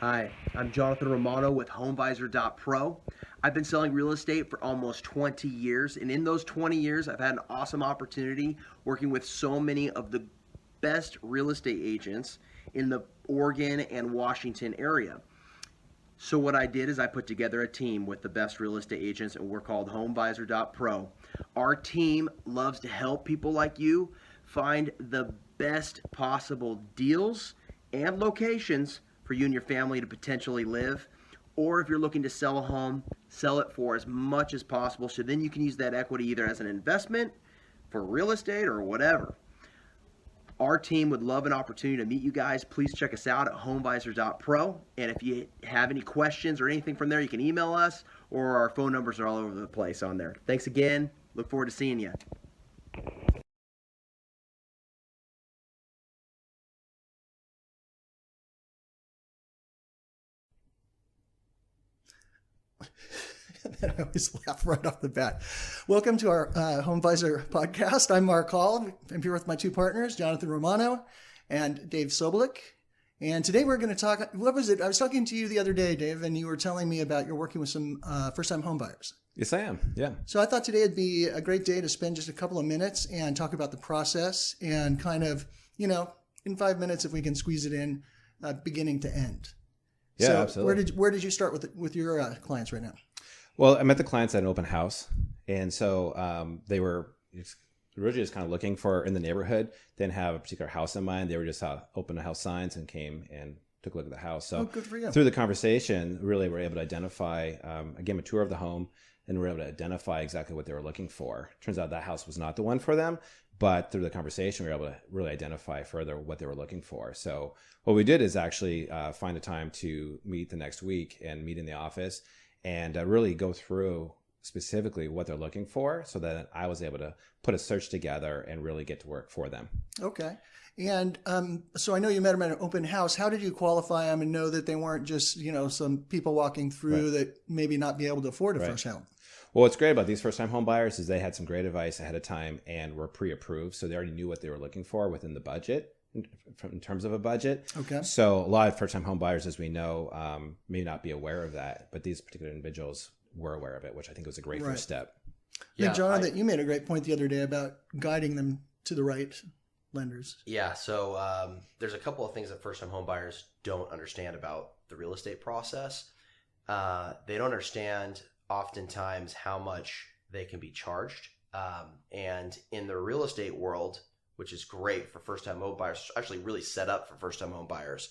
Hi, I'm Jonathan Romano with Homevisor.pro. I've been selling real estate for almost 20 years, and in those 20 years, I've had an awesome opportunity working with so many of the best real estate agents in the Oregon and Washington area. So what I did is I put together a team with the best real estate agents, and we're called Homevisor.pro. Our team loves to help people like you find the best possible deals and locations for you and your family to potentially live. Or if you're looking to sell a home, sell it for as much as possible so then you can use that equity either as an investment for real estate or whatever. Our team would love an opportunity to meet you guys. Please check us out at homevisor.pro. And if you have any questions or anything from there, you can email us, or our phone numbers are all over the place on there. Thanks again. Look forward to seeing you. I always laugh right off the bat. Welcome to our Homevisor podcast. I'm Mark Hall. I'm here with my two partners, Jonathan Romano and Dave Sobolik. And today we're going to talk, what was it? I was talking to you the other day, Dave, and you were telling me about you're working with some first-time home buyers. Yes, I am. Yeah. So I thought today would be a great day to spend just a couple of minutes and talk about the process and kind of, in 5 minutes, if we can squeeze it in, beginning to end. Yeah, so absolutely. Where did you start with your clients right now? Well, I met the clients at an open house, and so they were originally just kind of looking for in the neighborhood. They didn't have a particular house in mind. They were just open house signs and came and took a look at the house. So good for you. Through the conversation, really were able to identify, I gave them a tour of the home, and we were able to identify exactly what they were looking for. Turns out that house was not the one for them, but through the conversation, we were able to really identify further what they were looking for. So what we did is actually find a time to meet the next week and meet in the office and really go through specifically what they're looking for so that I was able to put a search together and really get to work for them. Okay. And so I know you met them at an open house. How did you qualify them and know that they weren't just, some people walking through that maybe not be able to afford a first home? Well, what's great about these first-time home buyers is they had some great advice ahead of time and were pre-approved. So they already knew what they were looking for within the budget. In terms of a budget. Okay. So a lot of first-time home buyers, as we know, may not be aware of that, but these particular individuals were aware of it, which I think was a great first step. I think, John, that you made a great point the other day about guiding them to the right lenders. Yeah. So there's a couple of things that first-time home buyers don't understand about the real estate process. They don't understand oftentimes how much they can be charged. And in the real estate world, which is great for first-time home buyers, actually really set up for first-time home buyers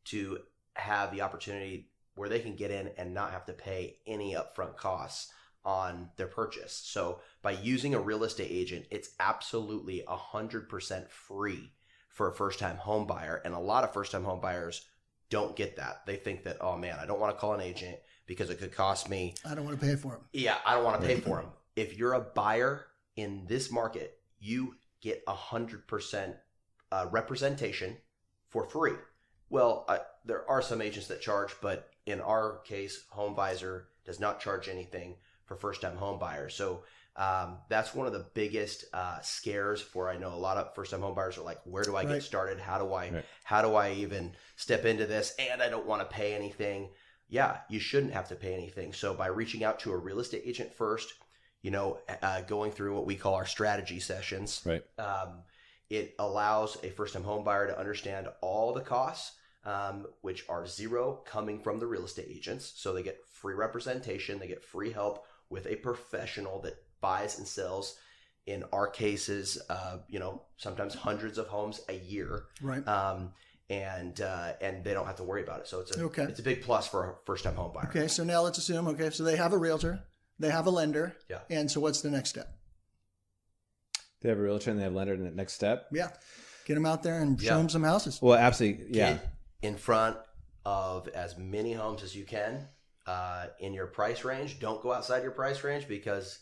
to have the opportunity where they can get in and not have to pay any upfront costs on their purchase. So by using a real estate agent, it's absolutely 100% free for a first-time home buyer. And a lot of first-time home buyers don't get that. They think that, oh man, I don't want to call an agent because it could cost me. I don't want to pay for them. Yeah, I don't want to pay for them. If you're a buyer in this market, you get 100% representation for free. Well, there are some agents that charge, but in our case, Homevisor does not charge anything for first-time home buyers. So that's one of the biggest scares for, I know a lot of first-time home buyers are like, where do I get started? How do I even step into this? And I don't want to pay anything. Yeah, you shouldn't have to pay anything. So by reaching out to a real estate agent first, going through what we call our strategy sessions. Right. It allows a first-time home buyer to understand all the costs, which are zero coming from the real estate agents. So they get free representation, they get free help with a professional that buys and sells, in our cases, sometimes hundreds of homes a year. Right. And they don't have to worry about it. So it's a big plus for a first-time home buyer. Okay, so now let's assume, so they have a realtor. They have a lender. Yeah. And so what's the next step? They have a realtor and they have a lender in the next step. Yeah. Get them out there and show them some houses. Well, absolutely. Yeah. Get in front of as many homes as you can in your price range. Don't go outside your price range because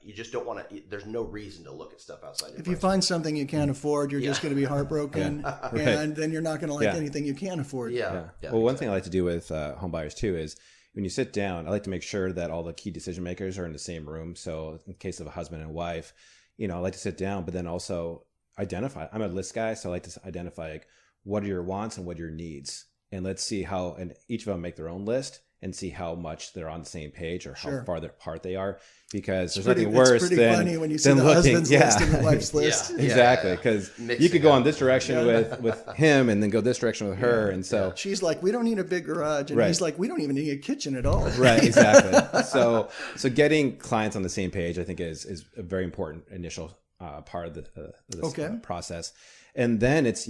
you just don't want to. There's no reason to look at stuff outside your price If you find something you can't afford, you're just going to be heartbroken. Right. And then you're not going to like anything you can afford. Yeah. Well, one thing I like to do with home buyers too is when you sit down, I like to make sure that all the key decision makers are in the same room. So in case of a husband and wife, I like to sit down, but then also identify. I'm a list guy, so I like to identify what are your wants and what are your needs. and let's see how, and each of them make their own list and see how much they're on the same page or how far apart they are. Because there's nothing worse it's pretty than funny when you see the looking, husband's list and the wife's list. Exactly, because you could go on this direction with him and then go this direction with her, and so she's like, we don't need a big garage, and he's like, we don't even need a kitchen at all. Right, exactly. So getting clients on the same page, I think, is a very important initial part of this process. And then it's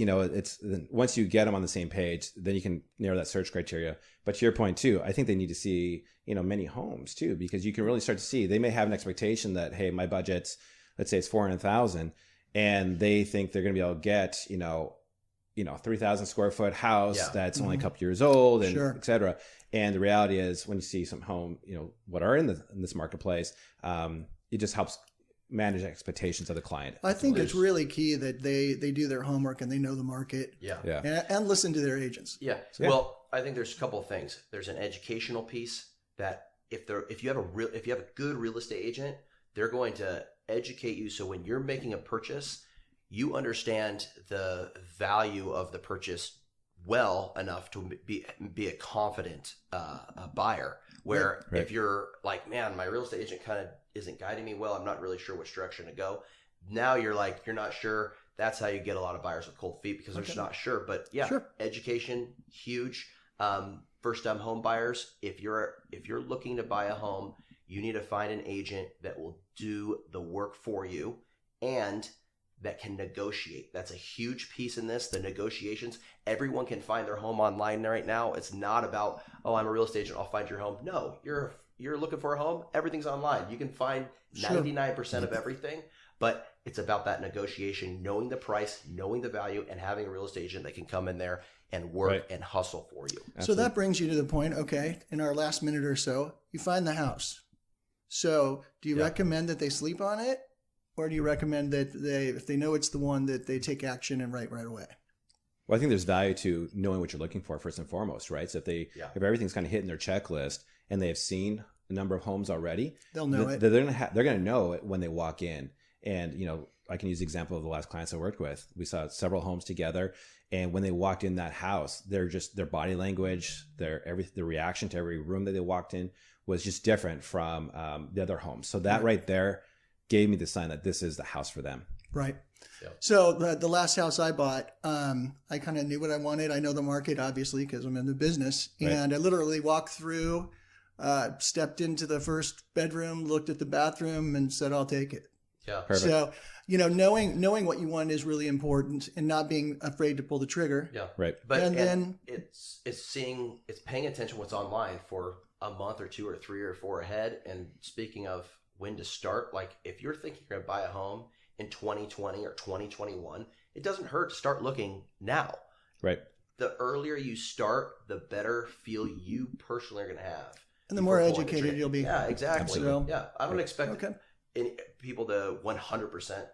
once you get them on the same page, then you can narrow that search criteria. But to your point too, I think they need to see, many homes too, because you can really start to see, they may have an expectation that, hey, my budget's, let's say it's 400,000, and they think they're going to be able to get, 3,000 square foot house that's only a couple years old, and et cetera. And the reality is, when you see some home, what are in this marketplace, it just helps manage expectations of the client. I think it's really key that they do their homework and they know the market. And listen to their agents. Well, I think there's a couple of things. There's an educational piece that if you have a good real estate agent, they're going to educate you, so when you're making a purchase, you understand the value of the purchase well enough to be a confident buyer. Where if you're like, man, my real estate agent kind of isn't guiding me well, I'm not really sure which direction to go. Now you're not sure. That's how you get a lot of buyers with cold feet, because they're just not sure. But education, huge. First time home buyers, if you're looking to buy a home, you need to find an agent that will do the work for you and that can negotiate. That's a huge piece in this, the negotiations. Everyone can find their home online right now. It's not about, oh, I'm a real estate agent, I'll find your home. No, you're looking for a home, everything's online. You can find 99% of everything, but it's about that negotiation, knowing the price, knowing the value, and having a real estate agent that can come in there and work and hustle for you. Absolutely. So that brings you to the point, in our last minute or so, you find the house. So do you recommend that they sleep on it? Or do you recommend that if they know it's the one, that they take action and write right away? Well, I think there's value to knowing what you're looking for first and foremost, right? So if everything's kind of hitting their checklist and they have seen a number of homes already, they'll know it. They're going to know it when they walk in. And, I can use the example of the last clients I worked with. We saw several homes together, and when they walked in that house, their body language, their reaction to every room that they walked in was just different from the other homes. So that right there gave me the sign that this is the house for them. Right. Yep. So the last house I bought, I kind of knew what I wanted. I know the market, obviously, because I'm in the business. Right. And I literally walked through, stepped into the first bedroom, looked at the bathroom, and said, I'll take it. Yeah. Perfect. So, knowing what you want is really important, and not being afraid to pull the trigger. Yeah. Right. But then it's paying attention to what's online for a month or two or 3 or 4 ahead. And speaking of when to start, like if you're thinking you're going to buy a home in 2020 or 2021, it doesn't hurt to start looking now. Right. The earlier you start, the better feel you personally are going to have. And the more educated you'll be. Yeah, exactly. Absolutely. Yeah. I don't expect people to 100%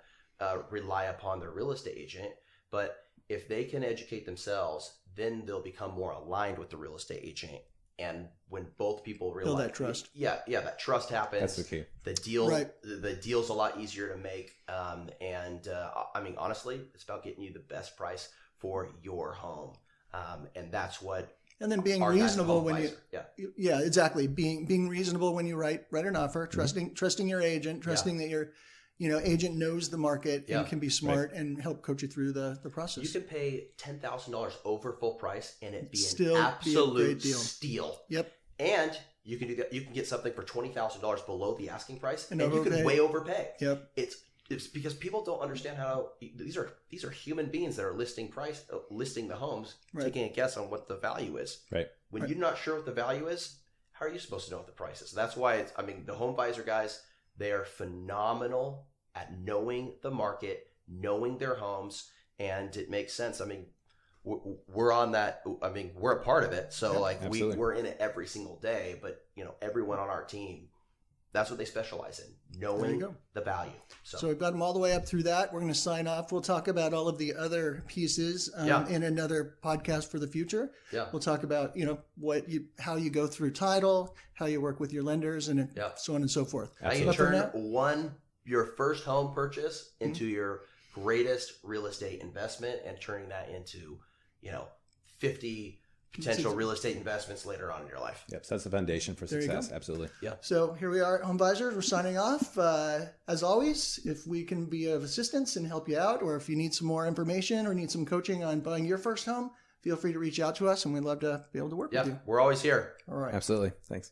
rely upon their real estate agent, but if they can educate themselves, then they'll become more aligned with the real estate agent. And when both people realize build that trust, that trust happens. That's the key. The deal's a lot easier to make. I mean, honestly, it's about getting you the best price for your home, and that's what. And then being reasonable when you, exactly. Being reasonable when you write an offer, trusting your agent, trusting that your, agent knows the market and can be smart and help coach you through the process. You can pay $10,000 over full price and it be an absolute steal. Yep. And you can do that. You can get something for $20,000 below the asking price, and you can way overpay. Yep. It's because people don't understand how these are human beings that are listing the homes, taking a guess on what the value is. Right. When you're not sure what the value is, how are you supposed to know what the price is? That's why the Homevisor guys, they are phenomenal at knowing the market, knowing their homes, and it makes sense. I mean, we're on that. I mean, we're a part of it, so we're in it every single day. But everyone on our team, that's what they specialize in, knowing the value. So we've got them all the way up through that. We're going to sign off. We'll talk about all of the other pieces in another podcast for the future. Yeah. We'll talk about, how you go through title, how you work with your lenders, and so on and so forth. How you turn your first home purchase into your greatest real estate investment and turning that into, 50 potential real estate investments later on in your life. Yep, so that's the foundation for There you success. go. Absolutely. So here we are at Homevisor. We're signing off. As always, if we can be of assistance and help you out, or if you need some more information or need some coaching on buying your first home, feel free to reach out to us, and we'd love to be able to work with you. We're always here. All right. Absolutely. Thanks.